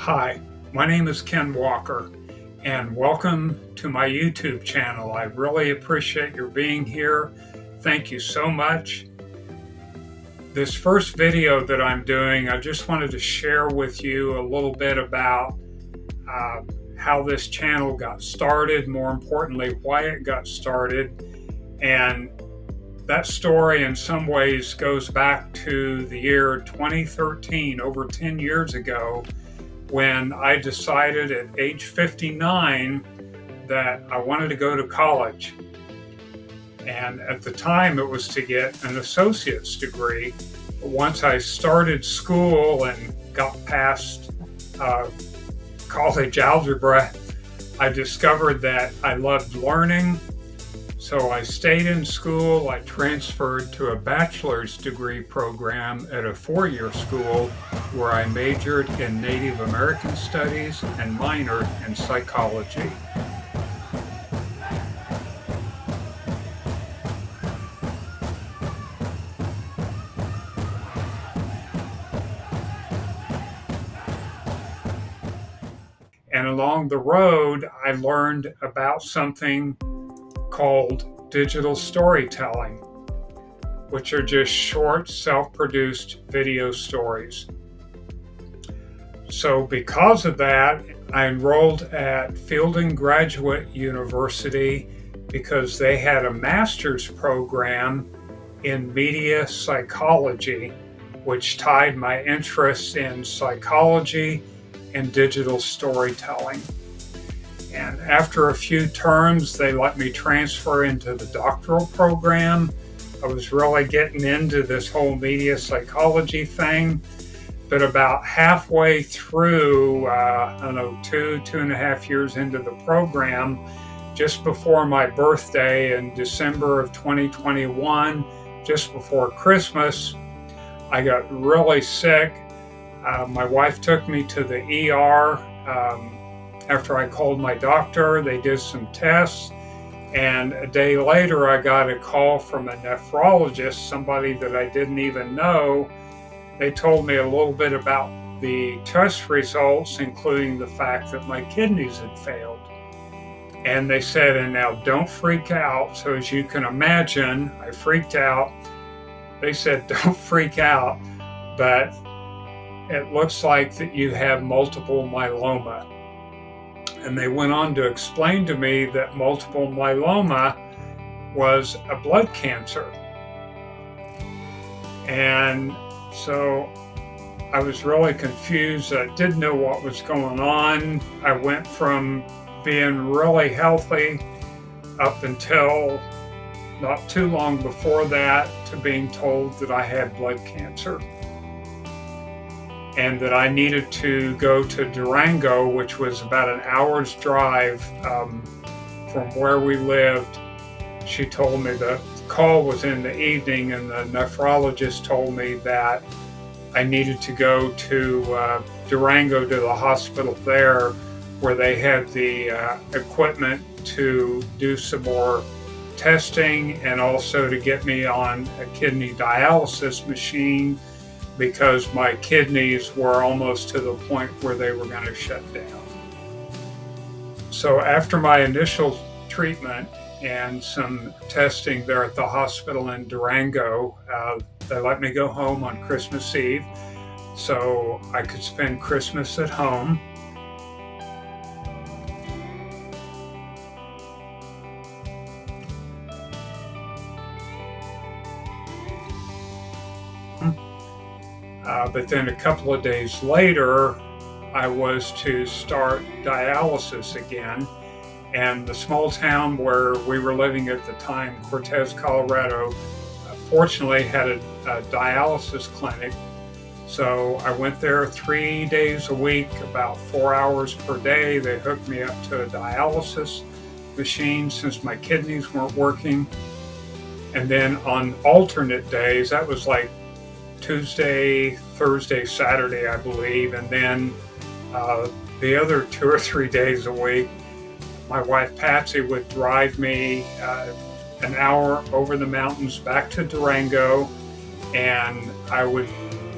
Hi, my name is Ken Walker, and welcome to my YouTube channel. I really appreciate your being here. Thank you so much. This first video that I'm doing, I just wanted to share with you a little bit about how this channel got started, more importantly, why it got started. And that story in some ways goes back to the year 2013, over 10 years ago, when I decided at age 59 that I wanted to go to college. And at the time it was to get an associate's degree. But once I started school and got past college algebra, I discovered that I loved learning. So I stayed in school. I transferred to a bachelor's degree program at a four-year school where I majored in Native American Studies and minored in psychology. And along the road, I learned about something called digital storytelling, which are just short, self-produced video stories. So because of that, I enrolled at Fielding Graduate University because they had a master's program in media psychology, which tied my interests in psychology and digital storytelling. And after a few terms, they let me transfer into the doctoral program. I was really getting into this whole media psychology thing. But about halfway through, two and a half years into the program, just before my birthday in December of 2021, just before Christmas, I got really sick. My wife took me to the ER. After I called my doctor, they did some tests, and a day later I got a call from a nephrologist, somebody that I didn't even know. They told me a little bit about the test results, including the fact that my kidneys had failed. And they said, and now don't freak out. So as you can imagine, I freaked out. They said, don't freak out, but it looks like that you have multiple myeloma. And they went on to explain to me that multiple myeloma was a blood cancer. And so I was really confused. I didn't know what was going on. I went from being really healthy up until not too long before that to being told that I had blood cancer, and that I needed to go to Durango, which was about an hour's drive from where we lived. She told me the call was in the evening, and the nephrologist told me that I needed to go to Durango, to the hospital there, where they had the equipment to do some more testing and also to get me on a kidney dialysis machine, because my kidneys were almost to the point where they were going to shut down. So after my initial treatment and some testing there at the hospital in Durango, they let me go home on Christmas Eve so I could spend Christmas at home. But then a couple of days later, I was to start dialysis again. And the small town where we were living at the time, Cortez, Colorado, fortunately had a dialysis clinic. So I went there 3 days a week, about 4 hours per day. They hooked me up to a dialysis machine since my kidneys weren't working. And then on alternate days, that was like Tuesday, Thursday, Saturday, I believe. And then the other 2 or 3 days a week, my wife Patsy would drive me an hour over the mountains back to Durango, and I would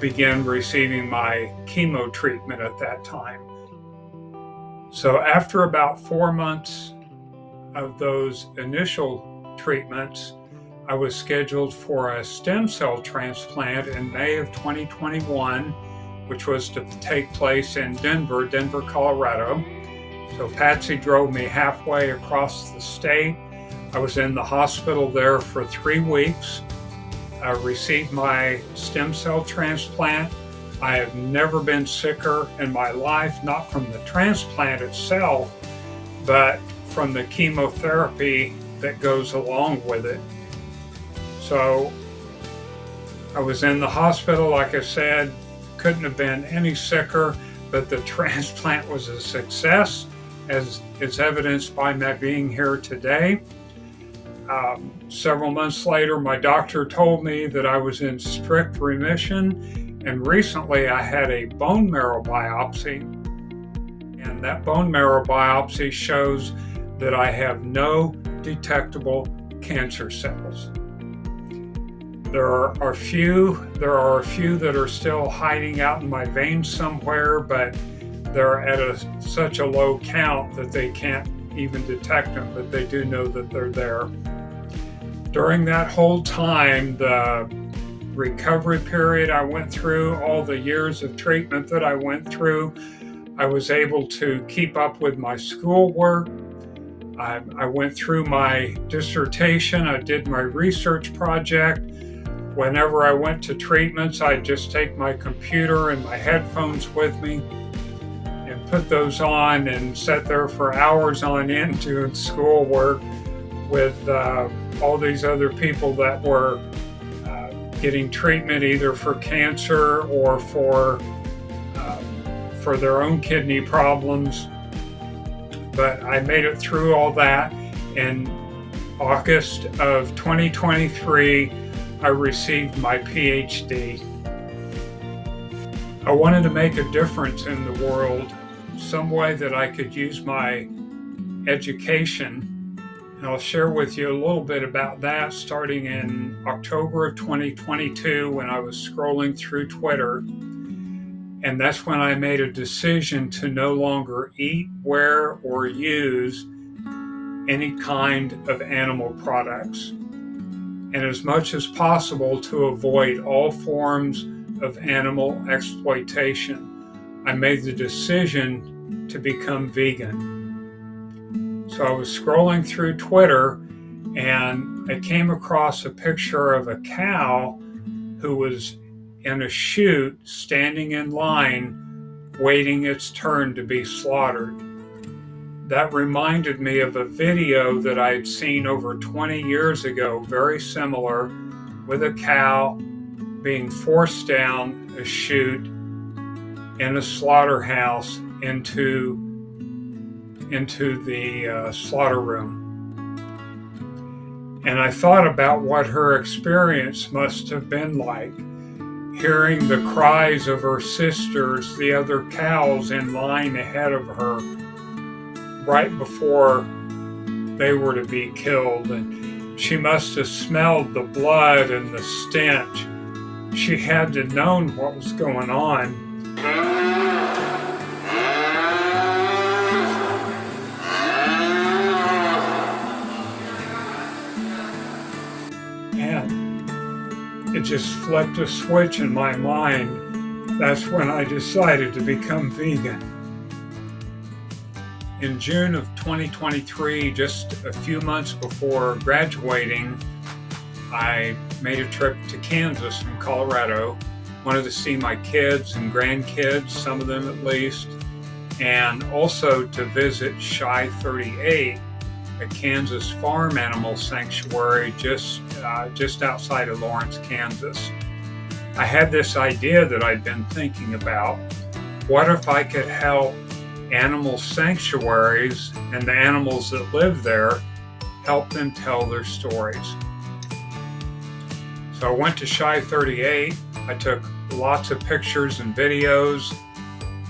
begin receiving my chemo treatment at that time. So after about 4 months of those initial treatments, I was scheduled for a stem cell transplant in May of 2021, which was to take place in Denver, Colorado. So Patsy drove me halfway across the state. I was in the hospital there for 3 weeks. I received my stem cell transplant. I have never been sicker in my life, not from the transplant itself, but from the chemotherapy that goes along with it. So I was in the hospital, like I said, couldn't have been any sicker, but the transplant was a success, as is evidenced by my being here today. Several months later, my doctor told me that I was in strict remission, and recently I had a bone marrow biopsy, and that bone marrow biopsy shows that I have no detectable cancer cells. There are a few that are still hiding out in my veins somewhere, but they're at such a low count that they can't even detect them, but they do know that they're there. During that whole time, the recovery period I went through, all the years of treatment that I went through, I was able to keep up with my schoolwork. I went through my dissertation. I did my research project. Whenever I went to treatments, I'd just take my computer and my headphones with me and put those on and sit there for hours on end doing schoolwork with all these other people that were getting treatment either for cancer or for their own kidney problems. But I made it through all that. In August of 2023, I received my PhD. I wanted to make a difference in the world, some way that I could use my education. And I'll share with you a little bit about that starting in October of 2022 when I was scrolling through Twitter. And that's when I made a decision to no longer eat, wear, or use any kind of animal products, and as much as possible to avoid all forms of animal exploitation. I made the decision to become vegan. So I was scrolling through Twitter and I came across a picture of a cow who was in a chute standing in line waiting its turn to be slaughtered. That reminded me of a video that I had seen over 20 years ago, very similar, with a cow being forced down a chute in a slaughterhouse into the slaughter room. And I thought about what her experience must have been like, hearing the cries of her sisters, the other cows in line ahead of her, right before they were to be killed. And she must have smelled the blood and the stench. She had to know what was going on. And it just flipped a switch in my mind. That's when I decided to become vegan. In June of 2023, just a few months before graduating, I made a trip to Kansas from Colorado. Wanted to see my kids and grandkids, some of them at least, and also to visit Shy 38, a Kansas farm animal sanctuary just outside of Lawrence, Kansas. I had this idea that I'd been thinking about. What if I could help animal sanctuaries and the animals that live there, help them tell their stories? So I went to Shy 38. I took lots of pictures and videos.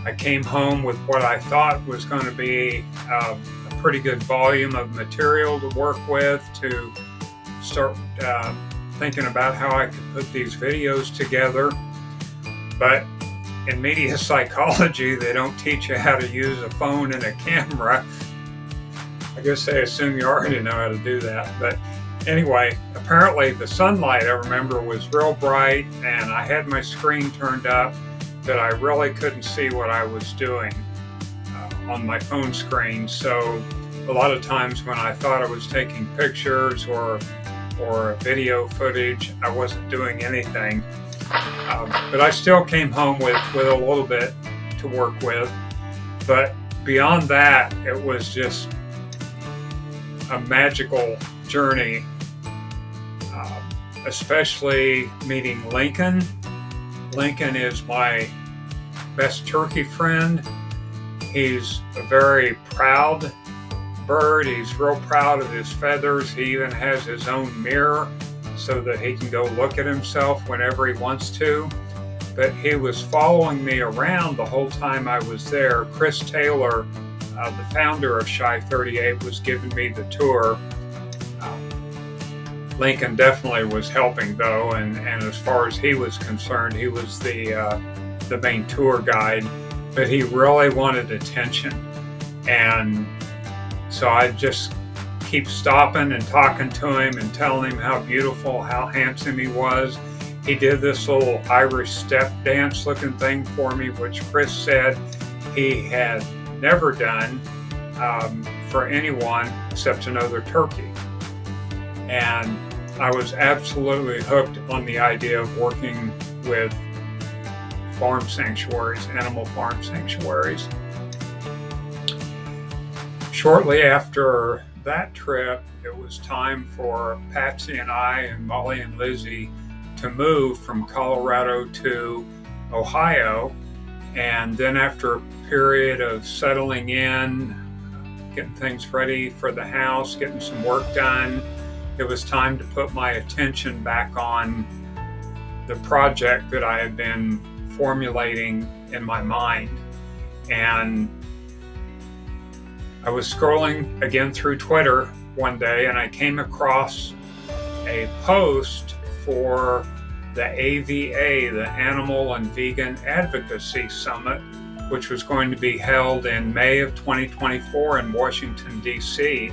I came home with what I thought was going to be a pretty good volume of material to work with to start thinking about how I could put these videos together. But in media psychology, they don't teach you how to use a phone and a camera. I guess they assume you already know how to do that. But anyway, apparently the sunlight, I remember, was real bright, and I had my screen turned up that I really couldn't see what I was doing on my phone screen. So a lot of times when I thought I was taking pictures or video footage, I wasn't doing anything. But I still came home with a little bit to work with. But beyond that, it was just a magical journey, especially meeting Lincoln. Lincoln is my best turkey friend. He's a very proud bird. He's real proud of his feathers. He even has his own mirror so that he can go look at himself whenever he wants to. But he was following me around the whole time I was there. Chris Taylor, the founder of Shy 38, was giving me the tour. Lincoln definitely was helping though, and as far as he was concerned, he was the main tour guide, but he really wanted attention. And so I just keep stopping and talking to him and telling him how beautiful, how handsome he was. He did this little Irish step dance looking thing for me, which Chris said he had never done for anyone except another turkey. And I was absolutely hooked on the idea of working with farm sanctuaries, animal farm sanctuaries. Shortly after that trip, it was time for Patsy and I and Molly and Lizzie to move from Colorado to Ohio. And then after a period of settling in, getting things ready for the house, getting some work done, it was time to put my attention back on the project that I had been formulating in my mind. And I was scrolling again through Twitter one day, and I came across a post for the AVA, the Animal and Vegan Advocacy Summit, which was going to be held in May of 2024 in Washington, D.C.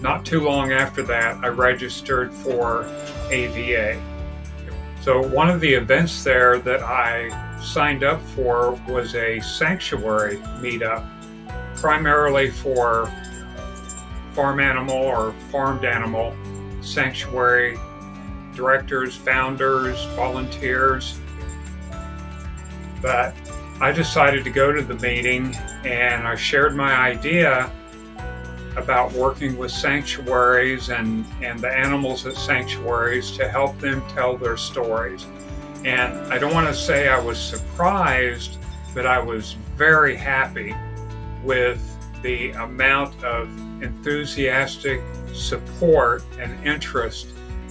Not too long after that, I registered for AVA. So one of the events there that I signed up for was a sanctuary meetup, primarily for farm animal or farmed animal sanctuary directors, founders, volunteers. But I decided to go to the meeting, and I shared my idea about working with sanctuaries and the animals at sanctuaries to help them tell their stories. And I don't want to say I was surprised, but I was very happy with the amount of enthusiastic support and interest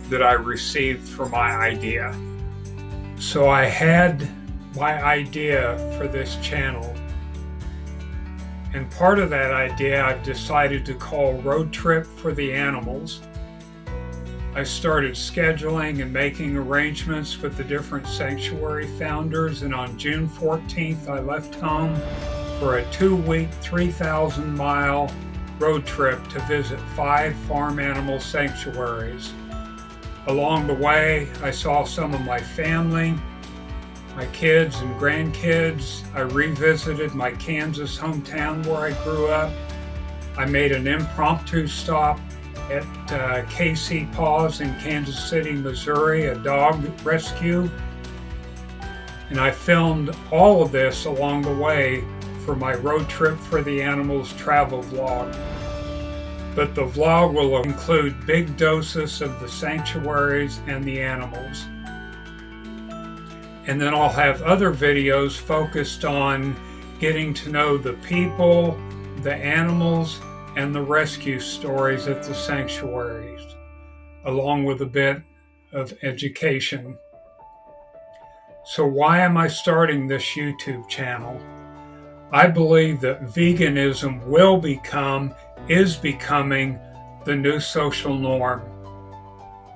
that I received for my idea. So I had my idea for this channel, and part of that idea I've decided to call Road Trip for the Animals. I started scheduling and making arrangements with the different sanctuary founders, and on June 14th I left home for a 2-week, 3,000-mile road trip to visit 5 farm animal sanctuaries. Along the way, I saw some of my family, my kids and grandkids. I revisited my Kansas hometown where I grew up. I made an impromptu stop at KC Paws in Kansas City, Missouri, a dog rescue. And I filmed all of this along the way for my Road Trip for the Animals travel vlog. But the vlog will include big doses of the sanctuaries and the animals. And then I'll have other videos focused on getting to know the people, the animals, and the rescue stories at the sanctuaries, along with a bit of education. So why am I starting this YouTube channel? I believe that veganism is becoming the new social norm,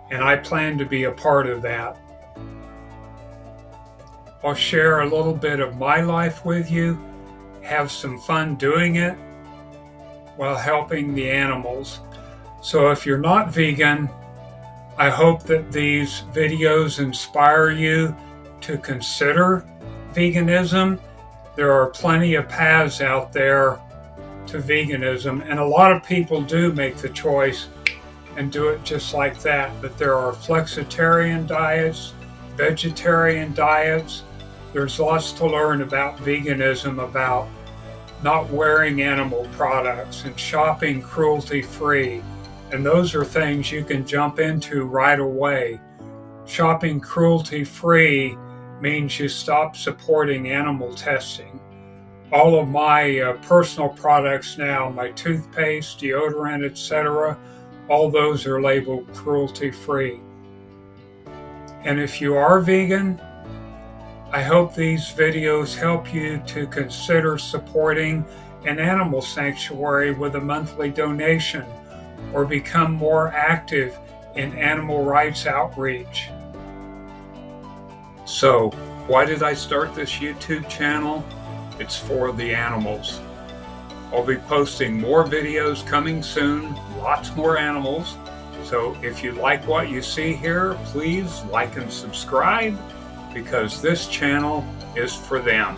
and I plan to be a part of that. I'll share a little bit of my life with you, have some fun doing it while helping the animals. So if you're not vegan, I hope that these videos inspire you to consider veganism. There are plenty of paths out there to veganism, and a lot of people do make the choice and do it just like that. But there are flexitarian diets, vegetarian diets. There's lots to learn about veganism, about not wearing animal products and shopping cruelty-free. And those are things you can jump into right away. Shopping cruelty-free means you stop supporting animal testing. All of my personal products now, my toothpaste, deodorant, etc., all those are labeled cruelty-free. And if you are vegan, I hope these videos help you to consider supporting an animal sanctuary with a monthly donation, or become more active in animal rights outreach. So, why did I start this YouTube channel? It's for the animals. I'll be posting more videos coming soon, lots more animals. So if you like what you see here, please like and subscribe, because this channel is for them.